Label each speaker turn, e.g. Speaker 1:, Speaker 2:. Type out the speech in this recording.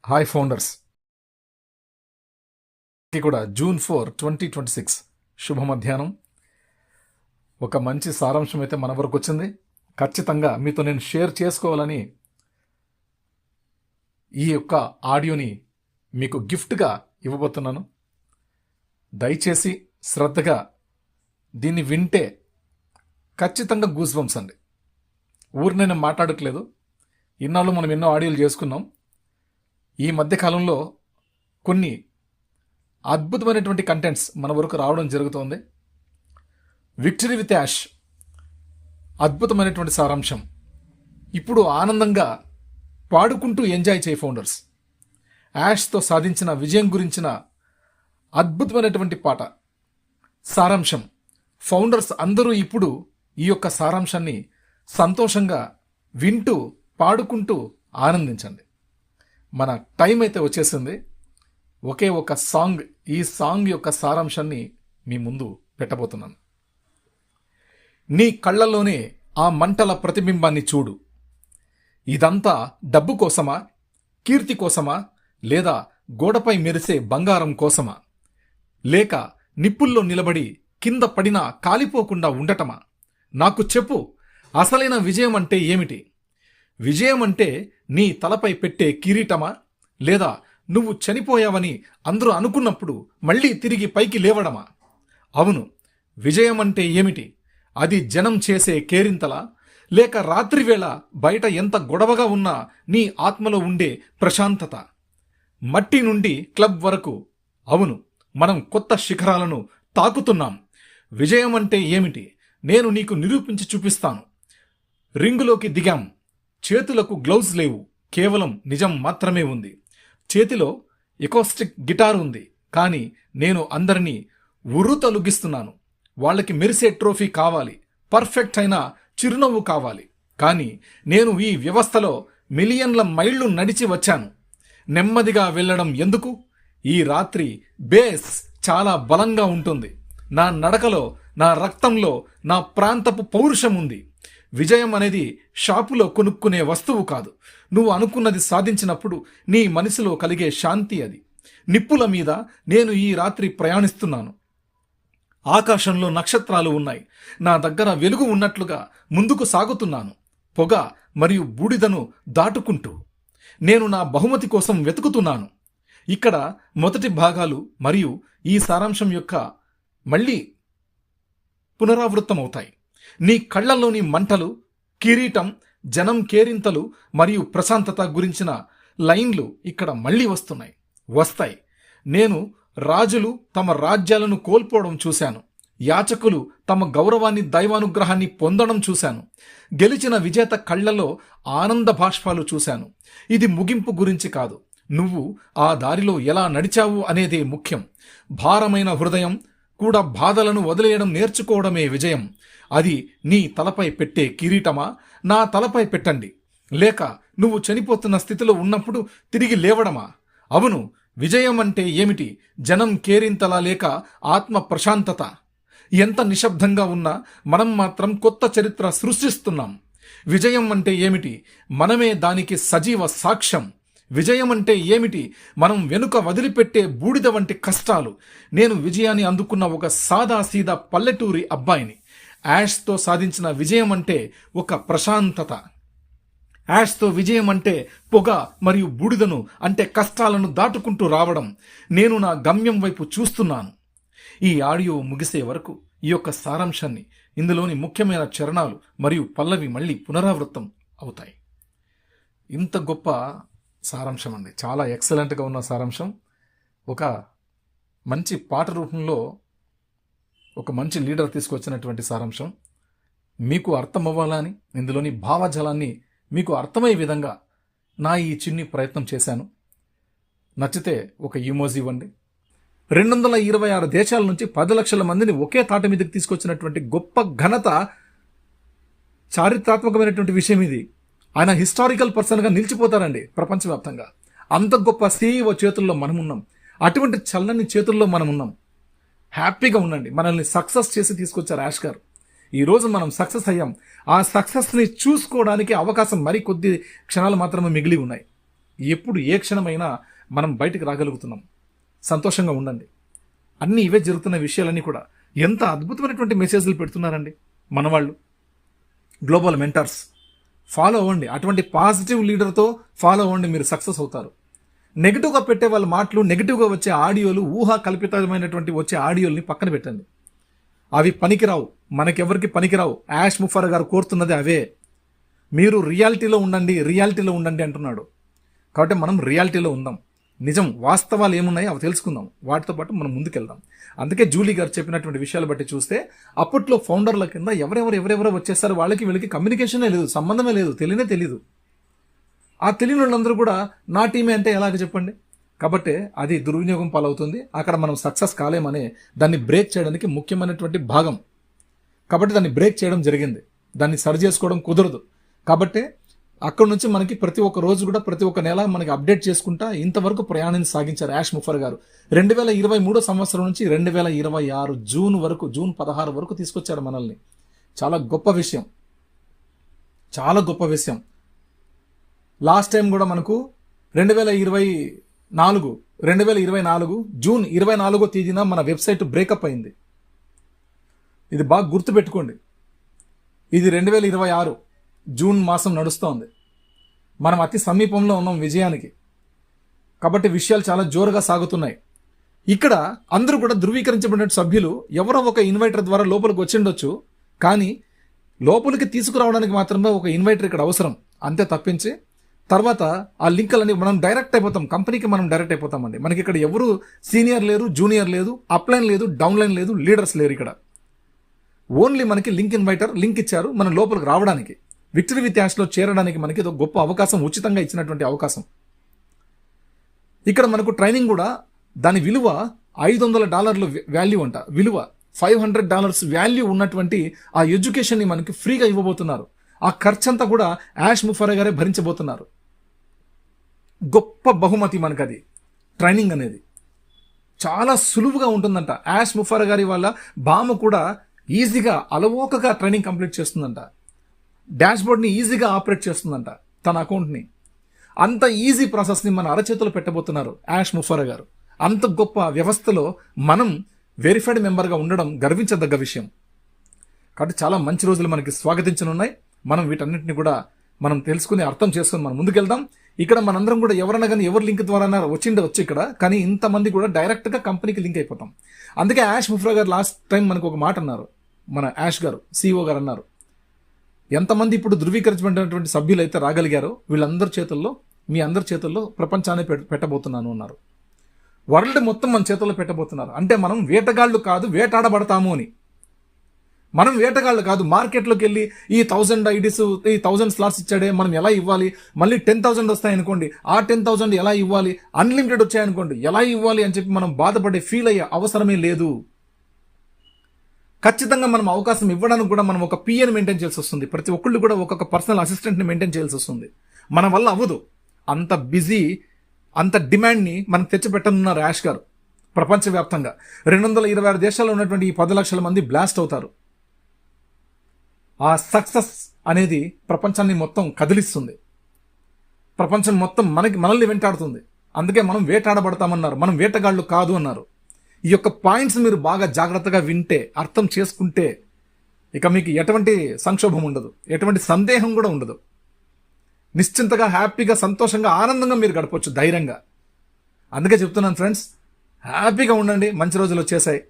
Speaker 1: Hi founders కూడా June 4, 2026 శుభ మధ్యాహ్నం. ఒక మంచి సారాంశం అయితే మన వరకు వచ్చింది. ఖచ్చితంగా మీతో నేను షేర్ చేసుకోవాలని ఈ యొక్క ఆడియోని మీకు గిఫ్ట్గా ఇవ్వబోతున్నాను. దయచేసి శ్రద్ధగా దీన్ని వింటే ఖచ్చితంగా గూస్ బంప్స్ అండి. ఊరు నేను మాట్లాడట్లేదు. ఇన్నాళ్ళు మనం ఎన్నో ఆడియోలు చేసుకున్నాం. ఈ మధ్యకాలంలో కొన్ని అద్భుతమైనటువంటి కంటెంట్స్ మన వరకు రావడం జరుగుతోంది. విక్టరీ విత్ యాష్ అద్భుతమైనటువంటి సారాంశం. ఇప్పుడు ఆనందంగా పాడుకుంటూ ఎంజాయ్ చేయ ఫౌండర్స్. యాష్తో సాధించిన విజయం గురించిన అద్భుతమైనటువంటి పాట సారాంశం. ఫౌండర్స్ అందరూ ఇప్పుడు ఈ యొక్క సారాంశాన్ని సంతోషంగా వింటూ పాడుకుంటూ ఆనందించండి. మన టైం అయితే వచ్చేసింది. ఒకే ఒక సాంగ్, ఈ సాంగ్ యొక్క సారాంశాన్ని మీ ముందు పెట్టబోతున్నాను. నీ కళ్ళల్లోనే ఆ మంటల ప్రతిబింబాన్ని చూడు. ఇదంతా డబ్బు కోసమా, కీర్తి కోసమా, లేదా గోడపై మెరిసే బంగారం కోసమా, లేక నిప్పుల్లో నిలబడి కింద పడినా కాలిపోకుండా ఉండటమా? నాకు చెప్పు, అసలైన విజయం అంటే ఏమిటి? విజయం అంటే నీ తలపై పెట్టే కిరీటమా, లేదా నువ్వు చనిపోయావని అందరూ అనుకున్నప్పుడు మళ్ళీ తిరిగి పైకి లేవడమా? అవును, విజయం అంటే ఏమిటి? అది జనం చేసే కేరింతలా, లేక రాత్రివేళ బయట ఎంత గొడవగా ఉన్నా నీ ఆత్మలో ఉండే ప్రశాంతత? మట్టి నుండి క్లబ్ వరకు, అవును, మనం కొత్త శిఖరాలను తాకుతున్నాం. విజయం అంటే ఏమిటి? నేను నీకు నిరూపించి చూపిస్తాను. రింగులోకి దిగాం. చేతులకు గ్లౌజ్ లేవు, కేవలం నిజం మాత్రమే ఉంది. చేతిలో ఎకోస్టిక్ గిటార్ ఉంది, కానీ నేను అందరినీ ఉర్రుతలుగిస్తున్నాను. వాళ్ళకి మెరిసే ట్రోఫీ కావాలి, పర్ఫెక్ట్ అయిన చిరునవ్వు కావాలి. కానీ నేను ఈ వ్యవస్థలో మిలియన్ల మైళ్ళు నడిచి వచ్చాను. నెమ్మదిగా వెళ్ళడం ఎందుకు? ఈ రాత్రి బేస్ చాలా బలంగా ఉంటుంది. నా నడకలో, నా రక్తంలో నా ప్రాంతపు పౌరుషం ఉంది. విజయం అనేది షాపులో కొనుక్కునే వస్తువు కాదు. నువ్వు అనుకున్నది సాధించినప్పుడు నీ మనసులో కలిగే శాంతి అది. నిప్పుల మీద నేను ఈ రాత్రి ప్రయాణిస్తున్నాను. ఆకాశంలో నక్షత్రాలు ఉన్నాయి. నా దగ్గర వెలుగు ఉన్నట్లుగా ముందుకు సాగుతున్నాను. పొగ మరియు బూడిదను దాటుకుంటూ నేను నా బహుమతి కోసం వెతుకుతున్నాను. ఇక్కడ మొదటి భాగాలు మరియు ఈ సారాంశం యొక్క మళ్ళీ పునరావృత్తమవుతాయి. నీ కళ్లలోని మంటలు, కిరీటం, జనం కేరింతలు మరియు ప్రశాంతత గురించిన లైన్లు ఇక్కడ మళ్ళీ వస్తాయి. నేను రాజులు తమ రాజ్యాలను కోల్పోవడం చూశాను. యాచకులు తమ గౌరవాన్ని, దైవానుగ్రహాన్ని పొందడం చూశాను. గెలిచిన విజేత కళ్లలో ఆనంద బాష్పాలు చూశాను. ఇది ముగింపు గురించి కాదు, నువ్వు ఆ దారిలో ఎలా నడిచావు అనేదే ముఖ్యం. భారమైన హృదయం కూడా బాధలను వదిలేయడం నేర్చుకోవడమే విజయం. అది నీ తలపై పెట్టే కిరీటమా? నా తలపై పెట్టండి. లేక నువ్వు చనిపోతున్న స్థితిలో ఉన్నప్పుడు తిరిగి లేవడమా? అవును, విజయం అంటే ఏమిటి? జనం కేరింతలా, లేక ఆత్మ ప్రశాంతత? ఎంత నిశ్శబ్దంగా ఉన్నా మనం మాత్రం కొత్త చరిత్ర సృష్టిస్తున్నాం. విజయం అంటే ఏమిటి? మనమే దానికి సజీవ సాక్ష్యం. విజయం అంటే ఏమిటి? మనం వెనుక వదిలిపెట్టే బూడిద వంటి కష్టాలు. నేను విజయాన్ని అందుకున్న ఒక సాదాసీదా పల్లెటూరి అబ్బాయిని. యాష్తో సాధించిన విజయం అంటే ఒక ప్రశాంతత. యాష్తో విజయం అంటే పొగ మరియు బూడిదను, అంటే కష్టాలను దాటుకుంటూ రావడం. నేను నా గమ్యం వైపు చూస్తున్నాను. ఈ ఆడియో ముగిసే వరకు ఈ యొక్క సారాంశాన్ని, ఇందులోని ముఖ్యమైన చరణాలు మరియు పల్లవి మళ్ళీ పునరావృతం అవుతాయి. ఇంత గొప్ప సారాంశం అండి, చాలా ఎక్సలెంట్గా ఉన్న సారాంశం. ఒక మంచి పాట రూపంలో ఒక మంచి లీడర్ తీసుకొచ్చినటువంటి సారాంశం. మీకు అర్థమవ్వాలని, ఇందులోని భావజాలాన్ని మీకు అర్థమయ్యే విధంగా నా ఈ చిన్ని ప్రయత్నం చేశాను. నచ్చితే ఒక ఇమోజీ ఇవ్వండి. 226 దేశాల నుంచి 10 లక్షల మందిని ఒకే తాట మీదకి తీసుకొచ్చినటువంటి గొప్ప ఘనత, చారిత్రాత్మకమైనటువంటి విషయం ఇది. ఆయన హిస్టారికల్ పర్సన్గా నిలిచిపోతారండి ప్రపంచవ్యాప్తంగా. అంత గొప్ప CEO చేతుల్లో మనమున్నాం. అటువంటి చల్లని చేతుల్లో మనమున్నాం. హ్యాపీగా ఉండండి. మనల్ని సక్సెస్ చేసి తీసుకొచ్చారు యాష్ గారు. ఈరోజు మనం సక్సెస్ అయ్యాం. ఆ సక్సెస్ని చూసుకోవడానికి అవకాశం మరి కొద్ది క్షణాలు మాత్రమే మిగిలి ఉన్నాయి. ఎప్పుడు ఏ క్షణమైనా మనం బయటికి రాగలుగుతున్నాం. సంతోషంగా ఉండండి. అన్నీ ఇవే జరుగుతున్న విషయాలన్నీ కూడా ఎంత అద్భుతమైనటువంటి మెసేజ్లు పెడుతున్నారండి మన వాళ్ళు. గ్లోబల్ మెంటర్స్ ఫాలో అవ్వండి. అటువంటి పాజిటివ్ లీడర్తో ఫాలో అవ్వండి, మీరు సక్సెస్ అవుతారు. నెగిటివ్గా పెట్టే వాళ్ళ మాటలు, నెగిటివ్గా వచ్చే ఆడియోలు, ఊహా కల్పితమైనటువంటి వచ్చే ఆడియోల్ని పక్కన పెట్టండి. అవి పనికిరావు, మనకెవరికి పనికిరావు. యాష్ ముఫర్ గారు కోరుతున్నది అవే. మీరు రియాలిటీలో ఉండండి అంటున్నాడు. కాబట్టి మనం రియాలిటీలో ఉందాం. నిజం, వాస్తవాలు ఏమున్నాయో అవి తెలుసుకుందాం. వాటితో పాటు మనం ముందుకెళ్దాం. అందుకే జూలీ గారు చెప్పినటువంటి విషయాలు బట్టి చూస్తే అప్పట్లో ఫౌండర్ల కింద ఎవరెవరో వచ్చేసారు. వాళ్ళకి వీళ్ళకి కమ్యూనికేషనే లేదు, సంబంధమే లేదు, తెలియదు. ఆ తెలియని వాళ్ళందరూ కూడా నా టీమే అంటే ఎలాగ చెప్పండి. కాబట్టి అది దుర్వినియోగం పాలవుతుంది. అక్కడ మనం సక్సెస్ కాలేమనే దాన్ని బ్రేక్ చేయడానికి ముఖ్యమైనటువంటి భాగం. కాబట్టి దాన్ని బ్రేక్ చేయడం జరిగింది. దాన్ని సరి చేసుకోవడం కుదరదు. కాబట్టి అక్కడ నుంచి మనకి ప్రతి ఒక్క రోజు కూడా ప్రతి ఒక్క నెల మనకి అప్డేట్ చేసుకుంటా ఇంతవరకు ప్రయాణాన్ని సాగించారు యాష్ ముఫర్ గారు. 2023 సంవత్సరం నుంచి 2026 జూన్ 16 వరకు తీసుకొచ్చారు మనల్ని. చాలా గొప్ప విషయం. లాస్ట్ టైం కూడా మనకు 2024 జూన్ 24 తేదీన మన వెబ్సైట్ బ్రేకప్ అయింది. ఇది బాగా గుర్తుపెట్టుకోండి. ఇది 2026 జూన్ మాసం నడుస్తోంది. మనం అతి సమీపంలో ఉన్నాం విజయానికి. కాబట్టి విషయాలు చాలా జోరుగా సాగుతున్నాయి. ఇక్కడ అందరూ కూడా ధృవీకరించబడిన సభ్యులు ఎవరో ఒక ఇన్వైటర్ ద్వారా లోపలికి వచ్చిండొచ్చు, కానీ లోపలికి తీసుకురావడానికి మాత్రమే ఒక ఇన్వైటర్ ఇక్కడ అవసరం. అంతే తప్పించి తర్వాత ఆ లింకులన్నీ మనం డైరెక్ట్ అయిపోతాం, కంపెనీకి మనం డైరెక్ట్ అయిపోతామండి. మనకి ఇక్కడ ఎవరు సీనియర్ లేరు, జూనియర్ లేదు, అప్లైన్ లేదు, డౌన్లైన్ లేదు, లీడర్స్ లేరు. ఇక్కడ ఓన్లీ మనకి లింక్ ఇచ్చారు మనం లోపలికి రావడానికి. విక్టరీ విత్ యాష్లో చేరడానికి మనకి ఇది ఒక గొప్ప అవకాశం, ఉచితంగా ఇచ్చినటువంటి అవకాశం. ఇక్కడ మనకు ట్రైనింగ్ కూడా దాని విలువ $500 వాల్యూ అంట. విలువ $500 వాల్యూ ఉన్నటువంటి ఆ ఎడ్యుకేషన్ని మనకి ఫ్రీగా ఇవ్వబోతున్నారు. ఆ ఖర్చంతా కూడా యాష్ ముఫర్ గారే భరించబోతున్నారు. గొప్ప బహుమతి మనకది. ట్రైనింగ్ అనేది చాలా సులువుగా ఉంటుందంట. యాష్ ముఫర్ గారి వాళ్ళ బామ కూడా ఈజీగా అలవోకగా ట్రైనింగ్ కంప్లీట్ చేస్తుందంట. డాష్బోర్డ్ని ఈజీగా ఆపరేట్ చేస్తుందంట తన అకౌంట్ని. అంత ఈజీ ప్రాసెస్ని మన అరచేతులు పెట్టబోతున్నారు యాష్ ముఫర్ గారు. అంత గొప్ప వ్యవస్థలో మనం వెరిఫైడ్ మెంబర్గా ఉండడం గర్వించదగ్గ విషయం. కాబట్టి చాలా మంచి రోజులు మనకి స్వాగతించనున్నాయి. మనం వీటన్నిటిని కూడా మనం తెలుసుకుని అర్థం చేసుకుని మనం ముందుకెళ్దాం. ఇక్కడ మనందరం కూడా ఎవరైనా కానీ ఎవరి లింక్ ద్వారా వచ్చి ఇక్కడ, కానీ ఇంతమంది కూడా డైరెక్ట్గా కంపెనీకి లింక్ అయిపోతాం. అందుకే యాష్ ముఫర్ గారు లాస్ట్ టైం మనకు ఒక మాట అన్నారు. మన యాష్ గారు CEO గారు అన్నారు, ఎంతమంది ఇప్పుడు ధృవీకరించబడినటువంటి సభ్యులు అయితే రాగలిగారో వీళ్ళందరి చేతుల్లో, మీ అందరి చేతుల్లో ప్రపంచాన్ని పెట్టబోతున్నాను అన్నారు. వరల్డ్ మొత్తం మన చేతుల్లో పెట్టబోతున్నారు. అంటే మనం వేటగాళ్ళు కాదు, వేటాడబడతాము అని. మనం వేటగాళ్ళు కాదు. మార్కెట్లోకి వెళ్ళి ఈ 1000 ఐడీస్, ఈ 1000 స్లాట్స్ ఇచ్చాడే, మనం ఎలా ఇవ్వాలి, మళ్ళీ 10,000 వస్తాయనుకోండి, ఆ 10,000 ఎలా ఇవ్వాలి, అన్లిమిటెడ్ వచ్చాయనుకోండి ఎలా ఇవ్వాలి అని చెప్పి మనం బాధపడే ఫీల్ అయ్యే అవసరమే లేదు. ఖచ్చితంగా మనం అవకాశం ఇవ్వడానికి కూడా మనం ఒక పిఎని మెయింటైన్ చేయాల్సి వస్తుంది. ప్రతి ఒక్కళ్ళు కూడా ఒక్కొక్క పర్సనల్ అసిస్టెంట్ని మెయింటైన్ చేయాల్సి వస్తుంది. మన వల్ల అవ్వదు. అంత బిజీ, అంత డిమాండ్ని మనం తెచ్చిపెట్టనున్నారు యాష్ గారు. ప్రపంచవ్యాప్తంగా 226 దేశాల్లో ఉన్నటువంటి ఈ 10 లక్షల మంది బ్లాస్ట్ అవుతారు. ఆ సక్సెస్ అనేది ప్రపంచాన్ని మొత్తం కదిలిస్తుంది. ప్రపంచం మొత్తం మనల్ని వెంటాడుతుంది. అందుకే మనం వేటాడబడతామన్నారు, మనం వేటగాళ్ళు కాదు అన్నారు. ఈ యొక్క పాయింట్స్ మీరు బాగా జాగ్రత్తగా వింటే, అర్థం చేసుకుంటే ఇక మీకు ఎటువంటి సంక్షోభం ఉండదు, ఎటువంటి సందేహం కూడా ఉండదు. నిశ్చింతగా, హ్యాపీగా, సంతోషంగా, ఆనందంగా మీరు గడపవచ్చు ధైర్యంగా. అందుకే చెప్తున్నాను ఫ్రెండ్స్, హ్యాపీగా ఉండండి. మంచి రోజులు వచ్చేసాయి.